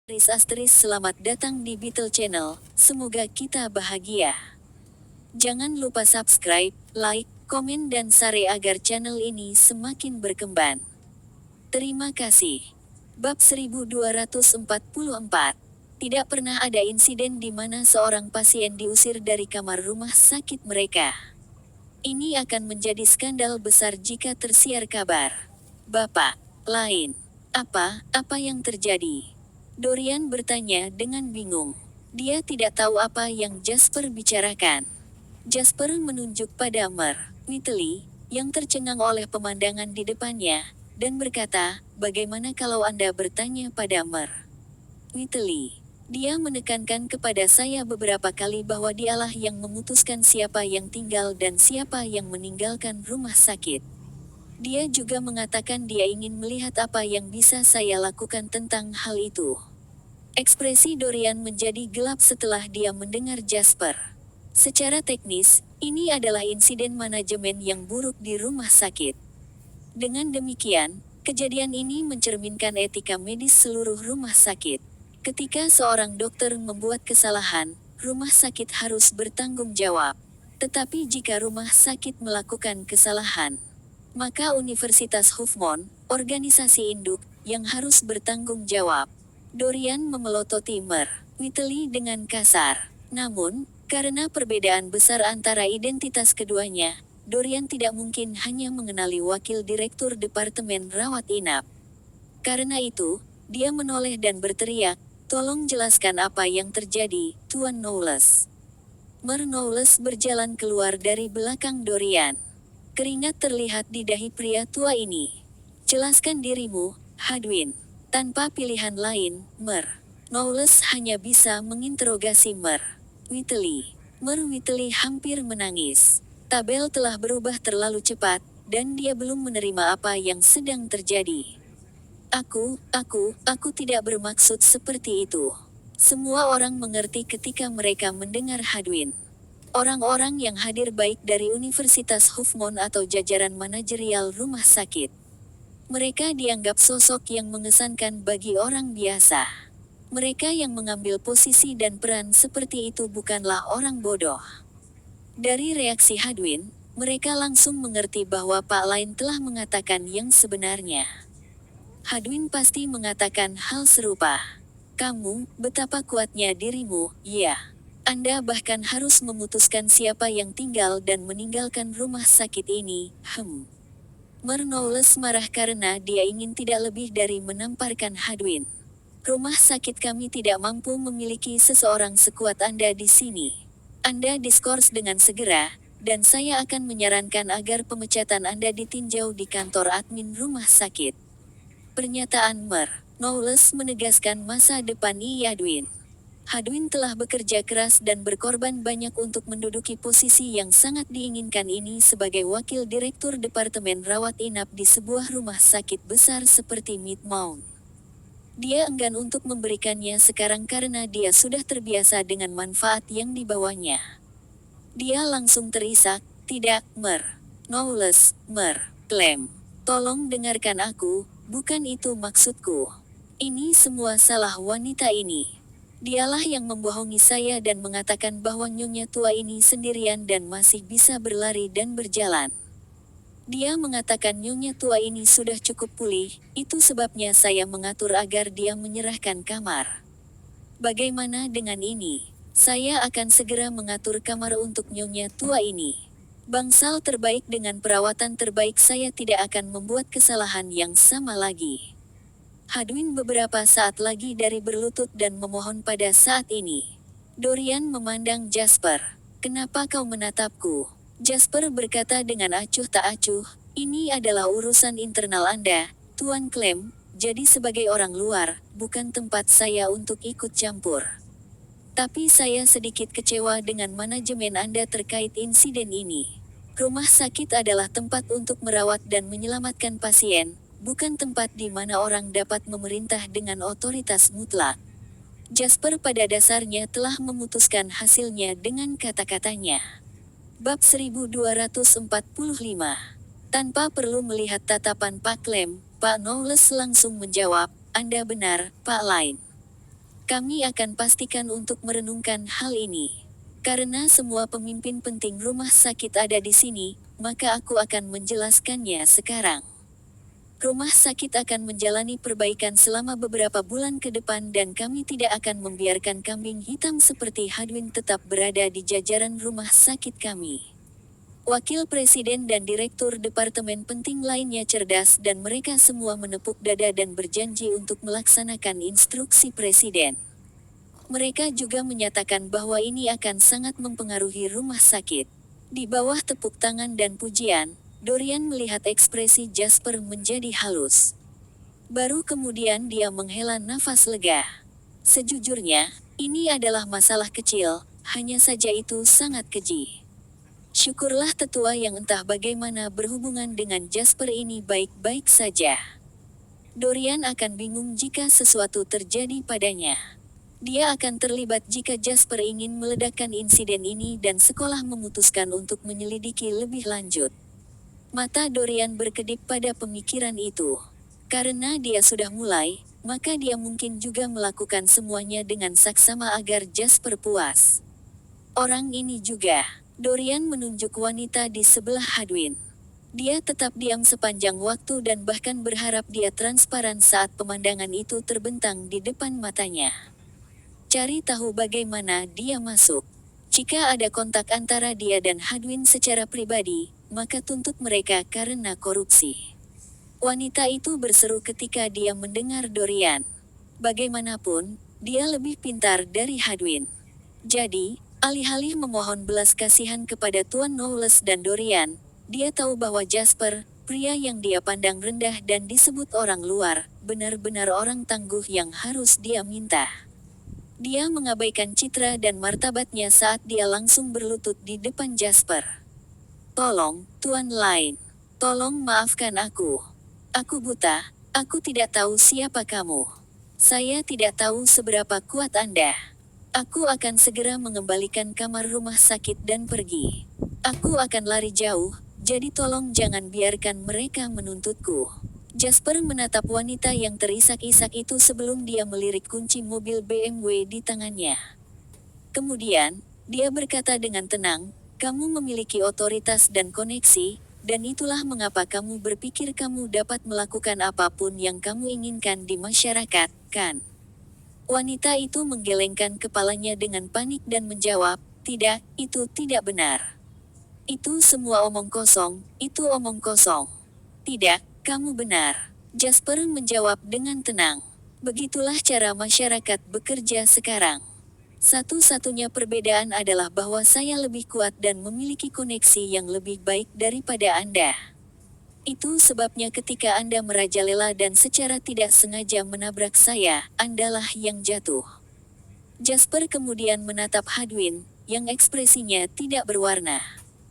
Selamat datang di Beetle Channel, semoga kita bahagia. Jangan lupa subscribe, like, komen dan share agar channel ini semakin berkembang. Terima kasih. Bab 1244. Tidak pernah ada insiden di mana seorang pasien diusir dari kamar rumah sakit mereka. Ini akan menjadi skandal besar jika tersiar kabar. Bapak, lain. Apa yang terjadi? Dorian bertanya dengan bingung. Dia tidak tahu apa yang Jasper bicarakan. Jasper menunjuk pada Whitley, yang tercengang oleh pemandangan di depannya, dan berkata, "Bagaimana kalau Anda bertanya pada Whitley?" Dia menekankan kepada saya beberapa kali bahwa dialah yang memutuskan siapa yang tinggal dan siapa yang meninggalkan rumah sakit. Dia juga mengatakan dia ingin melihat apa yang bisa saya lakukan tentang hal itu. Ekspresi Dorian menjadi gelap setelah dia mendengar Jasper. Secara teknis, ini adalah insiden manajemen yang buruk di rumah sakit. Dengan demikian, kejadian ini mencerminkan etika medis seluruh rumah sakit. Ketika seorang dokter membuat kesalahan, rumah sakit harus bertanggung jawab. Tetapi jika rumah sakit melakukan kesalahan, maka Universitas Huffmon, organisasi induk, yang harus bertanggung jawab. Dorian memelototi Whitley dengan kasar. Namun, karena perbedaan besar antara identitas keduanya, Dorian tidak mungkin hanya mengenali wakil direktur Departemen Rawat Inap. Karena itu, dia menoleh dan berteriak, "Tolong jelaskan apa yang terjadi, Tuan Knowles." Knowles berjalan keluar dari belakang Dorian. Keringat terlihat di dahi pria tua ini. "Jelaskan dirimu, Hadwin." Tanpa pilihan lain, Knowles hanya bisa menginterogasi Whitley. Whitley hampir menangis. Tabel telah berubah terlalu cepat, dan dia belum menerima apa yang sedang terjadi. Aku tidak bermaksud seperti itu. Semua orang mengerti ketika mereka mendengar Hadwin. Orang-orang yang hadir baik dari Universitas Huffmon atau jajaran manajerial rumah sakit. Mereka dianggap sosok yang mengesankan bagi orang biasa. Mereka yang mengambil posisi dan peran seperti itu bukanlah orang bodoh. Dari reaksi Hadwin, mereka langsung mengerti bahwa Pak Lain telah mengatakan yang sebenarnya. Hadwin pasti mengatakan hal serupa. "Kamu, betapa kuatnya dirimu, ya. Anda bahkan harus memutuskan siapa yang tinggal dan meninggalkan rumah sakit ini, Knowles marah karena dia ingin tidak lebih dari menamparkan Hadwin. "Rumah sakit kami tidak mampu memiliki seseorang sekuat Anda di sini. Anda diskors dengan segera, dan saya akan menyarankan agar pemecatan Anda ditinjau di kantor admin rumah sakit." Pernyataan Knowles menegaskan masa depan Hadwin. Hadwin telah bekerja keras dan berkorban banyak untuk menduduki posisi yang sangat diinginkan ini sebagai wakil direktur Departemen Rawat Inap di sebuah rumah sakit besar seperti Mid-Mount. Dia enggan untuk memberikannya sekarang karena dia sudah terbiasa dengan manfaat yang dibawanya. Dia langsung terisak, "Tidak, Knowles, Clem. Tolong dengarkan aku, bukan itu maksudku. Ini semua salah wanita ini. Dialah yang membohongi saya dan mengatakan bahwa nyonya tua ini sendirian dan masih bisa berlari dan berjalan. Dia mengatakan nyonya tua ini sudah cukup pulih, itu sebabnya saya mengatur agar dia menyerahkan kamar. Bagaimana dengan ini? Saya akan segera mengatur kamar untuk nyonya tua ini. Bangsal terbaik dengan perawatan terbaik, saya tidak akan membuat kesalahan yang sama lagi." Hadwin beberapa saat lagi dari berlutut dan memohon pada saat ini. Dorian memandang Jasper. "Kenapa kau menatapku?" Jasper berkata dengan acuh tak acuh, "Ini adalah urusan internal Anda, Tuan Clem, jadi sebagai orang luar, bukan tempat saya untuk ikut campur. Tapi saya sedikit kecewa dengan manajemen Anda terkait insiden ini. Rumah sakit adalah tempat untuk merawat dan menyelamatkan pasien, bukan tempat di mana orang dapat memerintah dengan otoritas mutlak." Jasper pada dasarnya telah memutuskan hasilnya dengan kata-katanya. Bab 1245. Tanpa perlu melihat tatapan Pak Clem, Pak Knowles langsung menjawab, "Anda benar, Pak Lain. Kami akan pastikan untuk merenungkan hal ini. Karena semua pemimpin penting rumah sakit ada di sini, maka aku akan menjelaskannya sekarang. Rumah sakit akan menjalani perbaikan selama beberapa bulan ke depan dan kami tidak akan membiarkan kambing hitam seperti Hadwin tetap berada di jajaran rumah sakit kami. Wakil Presiden dan Direktur Departemen penting lainnya cerdas dan mereka semua menepuk dada dan berjanji untuk melaksanakan instruksi Presiden. Mereka juga menyatakan bahwa ini akan sangat mempengaruhi rumah sakit. Di bawah tepuk tangan dan pujian, Dorian melihat ekspresi Jasper menjadi halus. Baru kemudian dia menghela nafas lega. Sejujurnya, ini adalah masalah kecil, hanya saja itu sangat keji. Syukurlah tetua yang entah bagaimana berhubungan dengan Jasper ini baik-baik saja. Dorian akan bingung jika sesuatu terjadi padanya. Dia akan terlibat jika Jasper ingin meledakkan insiden ini dan sekolah memutuskan untuk menyelidiki lebih lanjut. Mata Dorian berkedip pada pemikiran itu. Karena dia sudah mulai, maka dia mungkin juga melakukan semuanya dengan saksama agar Jasper puas. Orang ini juga. Dorian menunjuk wanita di sebelah Hadwin. Dia tetap diam sepanjang waktu dan bahkan berharap dia transparan saat pemandangan itu terbentang di depan matanya. Cari tahu bagaimana dia masuk. Jika ada kontak antara dia dan Hadwin secara pribadi, maka tuntut mereka karena korupsi. Wanita itu berseru ketika dia mendengar Dorian. Bagaimanapun, dia lebih pintar dari Hadwin. Jadi, alih-alih memohon belas kasihan kepada Tuan Knowles dan Dorian, dia tahu bahwa Jasper, pria yang dia pandang rendah dan disebut orang luar, benar-benar orang tangguh yang harus dia minta. Dia mengabaikan citra dan martabatnya saat dia langsung berlutut di depan Jasper. Tolong, Tuan Lain. Tolong maafkan aku. Aku buta, aku tidak tahu siapa kamu. Saya tidak tahu seberapa kuat Anda. Aku akan segera mengembalikan kamar rumah sakit dan pergi. Aku akan lari jauh, jadi tolong jangan biarkan mereka menuntutku. Jasper menatap wanita yang terisak-isak itu sebelum dia melirik kunci mobil BMW di tangannya. Kemudian, dia berkata dengan tenang, "Kamu memiliki otoritas dan koneksi, dan itulah mengapa kamu berpikir kamu dapat melakukan apapun yang kamu inginkan di masyarakat, kan?" Wanita itu menggelengkan kepalanya dengan panik dan menjawab, "Tidak, itu tidak benar. Itu semua omong kosong, itu omong kosong." "Tidak. Kamu benar." Jasper menjawab dengan tenang. "Begitulah cara masyarakat bekerja sekarang. Satu-satunya perbedaan adalah bahwa saya lebih kuat dan memiliki koneksi yang lebih baik daripada Anda. Itu sebabnya ketika Anda merajalela dan secara tidak sengaja menabrak saya, Andalah yang jatuh." Jasper kemudian menatap Hadwin, yang ekspresinya tidak berwarna.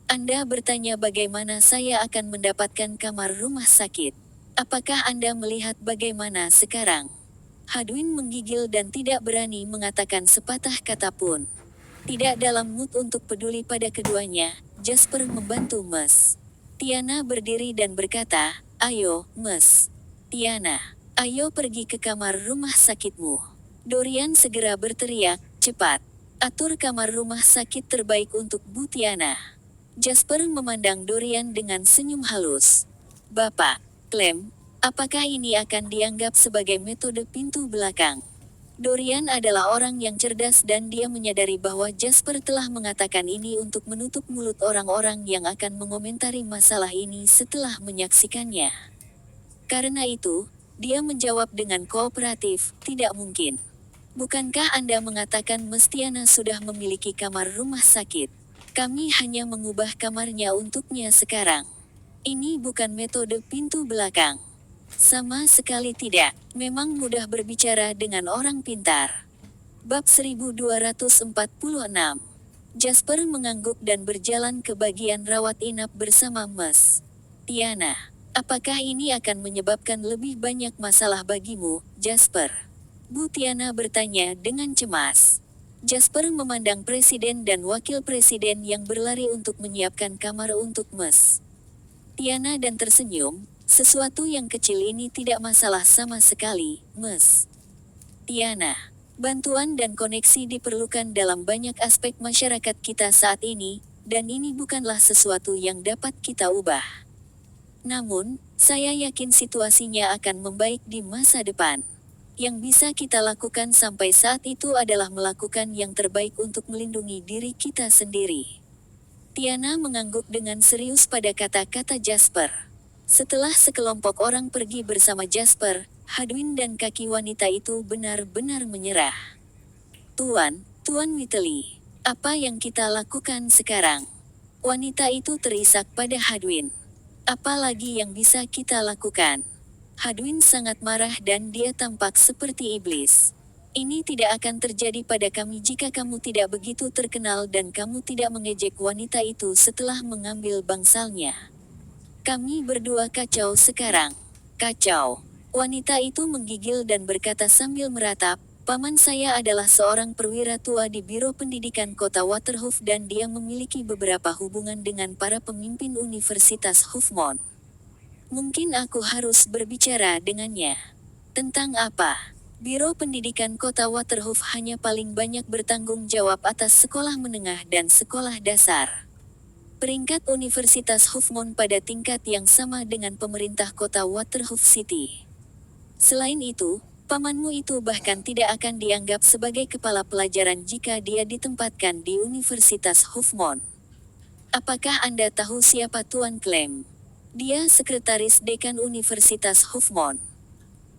"Anda bertanya bagaimana saya akan mendapatkan kamar rumah sakit. Apakah Anda melihat bagaimana sekarang?" Hadwin menggigil dan tidak berani mengatakan sepatah kata pun. Tidak dalam mood untuk peduli pada keduanya, Jasper membantu Mes. Tiana berdiri dan berkata, "Ayo, Mes. Tiana. Ayo pergi ke kamar rumah sakitmu." Dorian segera berteriak, "Cepat. Atur kamar rumah sakit terbaik untuk Bu Tiana." Jasper memandang Dorian dengan senyum halus. "Bapak, Clem, apakah ini akan dianggap sebagai metode pintu belakang?" Dorian adalah orang yang cerdas dan dia menyadari bahwa Jasper telah mengatakan ini untuk menutup mulut orang-orang yang akan mengomentari masalah ini setelah menyaksikannya. Karena itu, dia menjawab dengan kooperatif, "Tidak mungkin. Bukankah Anda mengatakan Mestiana sudah memiliki kamar rumah sakit? Kami hanya mengubah kamarnya untuknya sekarang. Ini bukan metode pintu belakang." "Sama sekali tidak. Memang mudah berbicara dengan orang pintar." Bab 1246. Jasper mengangguk dan berjalan ke bagian rawat inap bersama Mes. "Tiana, apakah ini akan menyebabkan lebih banyak masalah bagimu, Jasper?" Bu Tiana bertanya dengan cemas. Jasper memandang presiden dan wakil presiden yang berlari untuk menyiapkan kamar untuk Mes. Tiana dan tersenyum, "Sesuatu yang kecil ini tidak masalah sama sekali, Mes." "Tiana, Bantuan dan koneksi diperlukan dalam banyak aspek masyarakat kita saat ini, dan ini bukanlah sesuatu yang dapat kita ubah. Namun, saya yakin situasinya akan membaik di masa depan. Yang bisa kita lakukan sampai saat itu adalah melakukan yang terbaik untuk melindungi diri kita sendiri. Tiana mengangguk dengan serius pada kata-kata Jasper. Setelah sekelompok orang pergi bersama Jasper, Hadwin dan kaki wanita itu benar-benar menyerah. Tuan Whitley, apa yang kita lakukan sekarang? Wanita itu terisak pada Hadwin. Apa lagi yang bisa kita lakukan? Hadwin sangat marah dan dia tampak seperti iblis. Ini tidak akan terjadi pada kami jika kamu tidak begitu terkenal dan kamu tidak mengejek wanita itu setelah mengambil bangsalnya. Kami berdua kacau sekarang. Kacau. Wanita itu menggigil dan berkata sambil meratap, "Paman saya adalah seorang perwira tua di Biro Pendidikan Kota Waterhoof dan dia memiliki beberapa hubungan dengan para pemimpin Universitas Hoofmond. Mungkin aku harus berbicara dengannya." "Tentang apa?" "Biro Pendidikan Kota Waterhoof hanya paling banyak bertanggung jawab atas sekolah menengah dan sekolah dasar. Peringkat Universitas Hoofmond pada tingkat yang sama dengan pemerintah kota Waterhoof City. Selain itu, pamanmu itu bahkan tidak akan dianggap sebagai kepala pelajaran jika dia ditempatkan di Universitas Hoofmond. Apakah Anda tahu siapa Tuan Clem? Dia sekretaris dekan Universitas Hoofmond.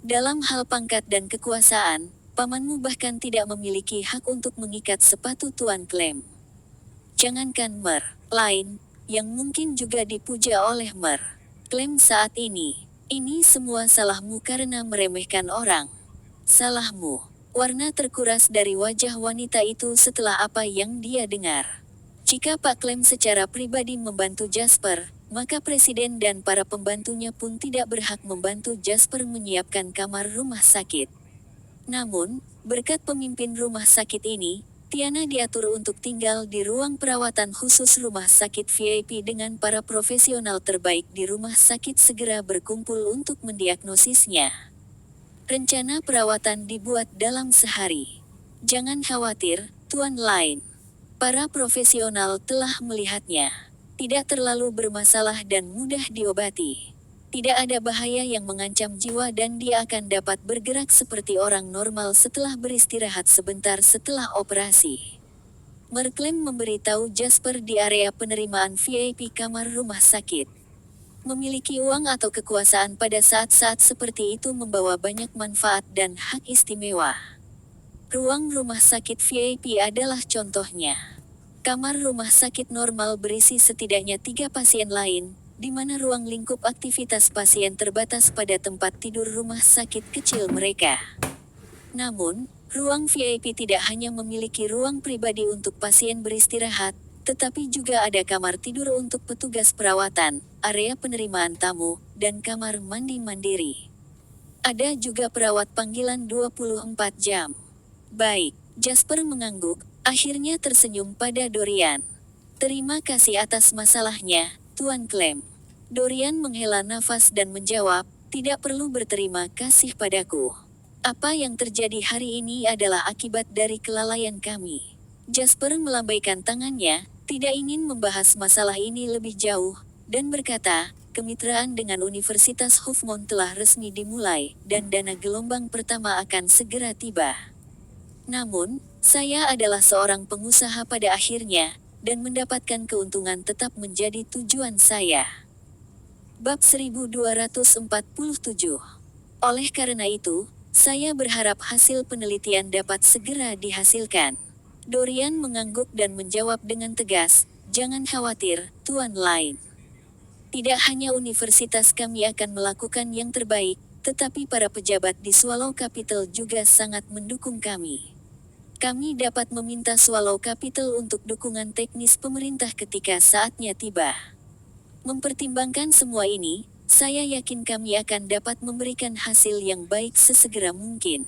Dalam hal pangkat dan kekuasaan, pamanmu bahkan tidak memiliki hak untuk mengikat sepatu Tuan Clem. Jangankan Mer, lain, yang mungkin juga dipuja oleh Mer. Clem saat ini. Ini semua salahmu karena meremehkan orang. Salahmu." Warna terkuras dari wajah wanita itu setelah apa yang dia dengar. Jika Pak Clem secara pribadi membantu Jasper, maka presiden dan para pembantunya pun tidak berhak membantu Jasper menyiapkan kamar rumah sakit. Namun, berkat pemimpin rumah sakit ini, Tiana diatur untuk tinggal di ruang perawatan khusus rumah sakit VIP dengan para profesional terbaik di rumah sakit segera berkumpul untuk mendiagnosisnya. Rencana perawatan dibuat dalam sehari. Jangan khawatir, Tuan Lain. Para profesional telah melihatnya. Tidak terlalu bermasalah dan mudah diobati. Tidak ada bahaya yang mengancam jiwa dan dia akan dapat bergerak seperti orang normal setelah beristirahat sebentar setelah operasi. Mer Clem memberitahu Jasper di area penerimaan VIP kamar rumah sakit. Memiliki uang atau kekuasaan pada saat-saat seperti itu membawa banyak manfaat dan hak istimewa. Ruang rumah sakit VIP adalah contohnya. Kamar rumah sakit normal berisi setidaknya 3 pasien lain, di mana ruang lingkup aktivitas pasien terbatas pada tempat tidur rumah sakit kecil mereka. Namun, ruang VIP tidak hanya memiliki ruang pribadi untuk pasien beristirahat, tetapi juga ada kamar tidur untuk petugas perawatan, area penerimaan tamu, dan kamar mandi mandiri. Ada juga perawat panggilan 24 jam. Baik, Jasper mengangguk, akhirnya tersenyum pada Dorian. "Terima kasih atas masalahnya, Tuan Clem." Dorian menghela nafas dan menjawab, "Tidak perlu berterima kasih padaku. Apa yang terjadi hari ini adalah akibat dari kelalaian kami." Jasper melambaikan tangannya, tidak ingin membahas masalah ini lebih jauh, dan berkata, "Kemitraan dengan Universitas Hoofmond telah resmi dimulai, dan dana gelombang pertama akan segera tiba. Namun, saya adalah seorang pengusaha pada akhirnya, dan mendapatkan keuntungan tetap menjadi tujuan saya." Bab 1247. Oleh karena itu, saya berharap hasil penelitian dapat segera dihasilkan. Dorian mengangguk dan menjawab dengan tegas, "Jangan khawatir, Tuan Lain. Tidak hanya universitas kami akan melakukan yang terbaik, tetapi para pejabat di Swallow Capital juga sangat mendukung kami. Kami dapat meminta Swallow Capital untuk dukungan teknis pemerintah ketika saatnya tiba. Mempertimbangkan semua ini, saya yakin kami akan dapat memberikan hasil yang baik sesegera mungkin."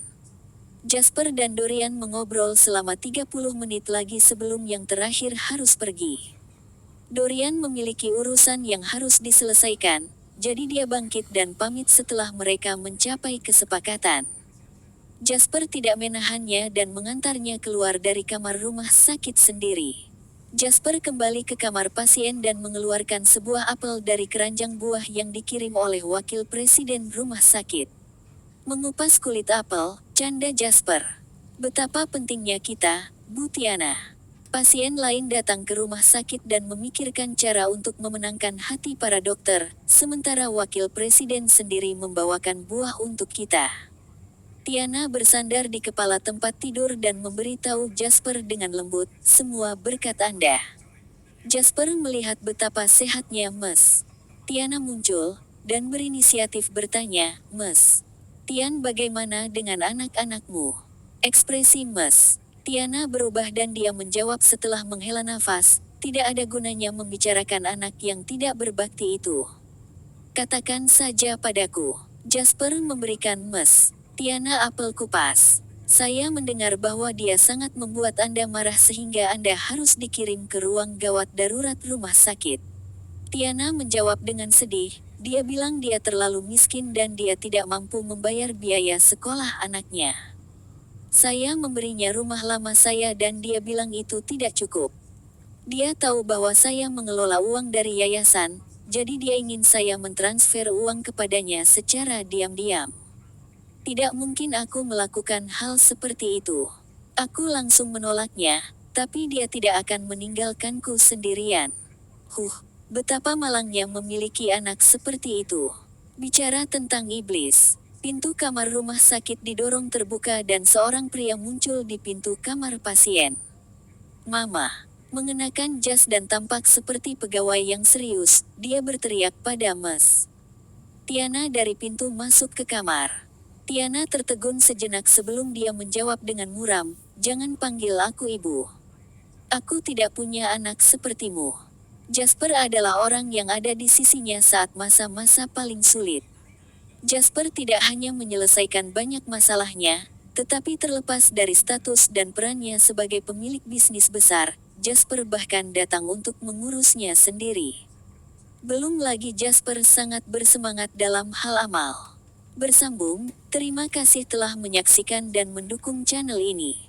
Jasper dan Dorian mengobrol selama 30 menit lagi sebelum yang terakhir harus pergi. Dorian memiliki urusan yang harus diselesaikan, jadi dia bangkit dan pamit setelah mereka mencapai kesepakatan. Jasper tidak menahannya dan mengantarnya keluar dari kamar rumah sakit sendiri. Jasper kembali ke kamar pasien dan mengeluarkan sebuah apel dari keranjang buah yang dikirim oleh wakil presiden rumah sakit. Mengupas kulit apel, canda Jasper. Betapa pentingnya kita, Bu Tiana. Pasien lain datang ke rumah sakit dan memikirkan cara untuk memenangkan hati para dokter, sementara wakil presiden sendiri membawakan buah untuk kita. Tiana bersandar di kepala tempat tidur dan memberitahu Jasper dengan lembut, semua berkat Anda. Jasper melihat betapa sehatnya Mes. Tiana muncul, dan berinisiatif bertanya, Mes. Tian, bagaimana dengan anak-anakmu? Ekspresi Mes. Tiana berubah dan dia menjawab setelah menghela nafas, tidak ada gunanya membicarakan anak yang tidak berbakti itu. Katakan saja padaku. Jasper memberikan Mes. Tiana apel kupas. Saya mendengar bahwa dia sangat membuat Anda marah sehingga Anda harus dikirim ke ruang gawat darurat rumah sakit. Tiana menjawab dengan sedih, dia bilang dia terlalu miskin dan dia tidak mampu membayar biaya sekolah anaknya. Saya memberinya rumah lama saya dan dia bilang itu tidak cukup. Dia tahu bahwa saya mengelola uang dari yayasan, jadi dia ingin saya mentransfer uang kepadanya secara diam-diam. Tidak mungkin aku melakukan hal seperti itu. Aku langsung menolaknya, tapi dia tidak akan meninggalkanku sendirian. Betapa malangnya memiliki anak seperti itu. Bicara tentang iblis, pintu kamar rumah sakit didorong terbuka dan seorang pria muncul di pintu kamar pasien. Mama, mengenakan jas dan tampak seperti pegawai yang serius, dia berteriak pada Mes. Tiana dari pintu masuk ke kamar. Tiana tertegun sejenak sebelum dia menjawab dengan muram, jangan panggil aku ibu. Aku tidak punya anak sepertimu. Jasper adalah orang yang ada di sisinya saat masa-masa paling sulit. Jasper tidak hanya menyelesaikan banyak masalahnya, tetapi terlepas dari status dan perannya sebagai pemilik bisnis besar, Jasper bahkan datang untuk mengurusnya sendiri. Belum lagi Jasper sangat bersemangat dalam hal amal. Bersambung, terima kasih telah menyaksikan dan mendukung channel ini.